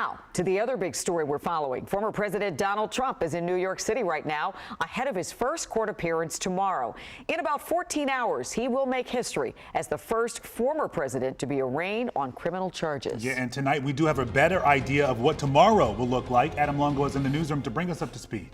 Now, to the other big story we're following. Former President Donald Trump is in New York City right now, ahead of his first court appearance tomorrow. In about 14 hours, he will make history as the first former president to be arraigned on criminal charges. Yeah, and tonight we do have a better idea of what tomorrow will look like. Adam Longo is in the newsroom to bring us up to speed.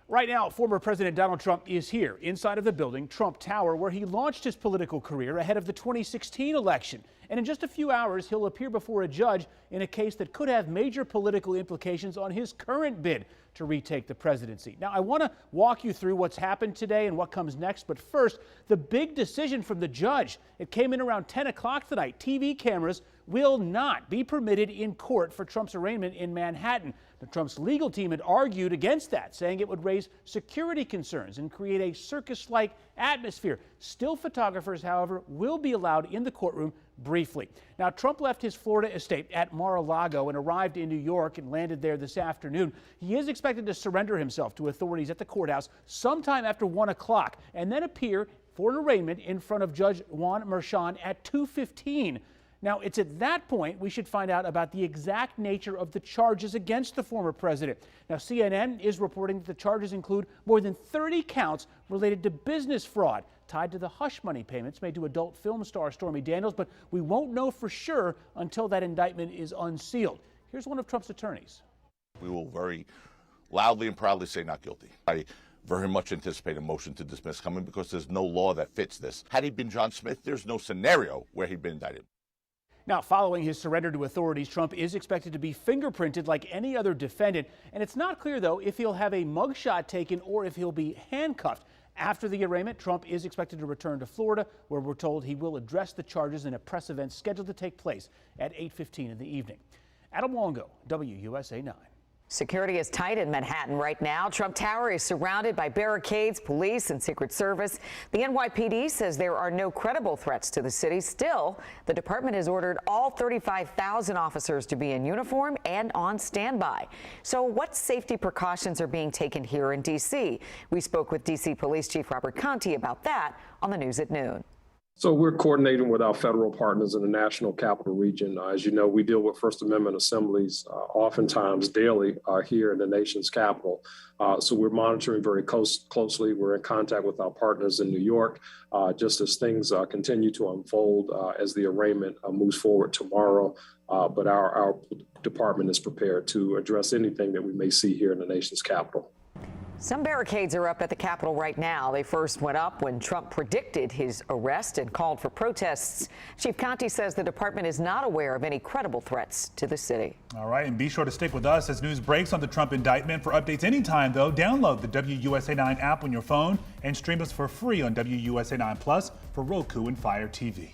Right now, former President Donald Trump is here inside of the building, Trump Tower, where he launched his political career ahead of the 2016 election. And in just a few hours, he'll appear before a judge in a case that could have major political implications on his current bid to retake the presidency. Now, I want to walk you through what's happened today and what comes next. But first, the big decision from the judge. It came in around 10 o'clock tonight. TV cameras will not be permitted in court for Trump's arraignment in Manhattan. Now, Trump's legal team had argued against that, saying it would raise security concerns and create a circus-like atmosphere. Still, photographers, however, will be allowed in the courtroom briefly. Now, Trump left his Florida estate at Mar-a-Lago and arrived in New York and landed there this afternoon. He is expected to surrender himself to authorities at the courthouse sometime after 1 o'clock and then appear for an arraignment in front of Judge Juan Merchan at 2:15. Now, it's at that point we should find out about the exact nature of the charges against the former president. Now, CNN is reporting that the charges include more than 30 counts related to business fraud tied to the hush money payments made to adult film star Stormy Daniels, but we won't know for sure until that indictment is unsealed. Here's one of Trump's attorneys. We will very loudly and proudly say not guilty. I very much anticipate a motion to dismiss coming because there's no law that fits this. Had he been John Smith, there's no scenario where he'd been indicted. Now, following his surrender to authorities, Trump is expected to be fingerprinted like any other defendant. And it's not clear, though, if he'll have a mugshot taken or if he'll be handcuffed. After the arraignment, Trump is expected to return to Florida, where we're told he will address the charges in a press event scheduled to take place at 8:15 in the evening. Adam Longo, WUSA 9. Security is tight in Manhattan right now. Trump Tower is surrounded by barricades, police, and Secret Service. The NYPD says there are no credible threats to the city. Still, the department has ordered all 35,000 officers to be in uniform and on standby. So what safety precautions are being taken here in D.C.? We spoke with D.C. Police Chief Robert Conti about that on the news at noon. So we're coordinating with our federal partners in the National Capital Region. As you know, we deal with First Amendment assemblies oftentimes daily here in the nation's capital. So we're monitoring very closely. We're in contact with our partners in New York, just as things continue to unfold as the arraignment moves forward tomorrow. But our department is prepared to address anything that we may see here in the nation's capital. Some barricades are up at the Capitol right now. They first went up when Trump predicted his arrest and called for protests. Chief Conti says the department is not aware of any credible threats to the city. All right, and be sure to stick with us as news breaks on the Trump indictment. For updates anytime, though, download the WUSA 9 app on your phone and stream us for free on WUSA 9 Plus for Roku and Fire TV.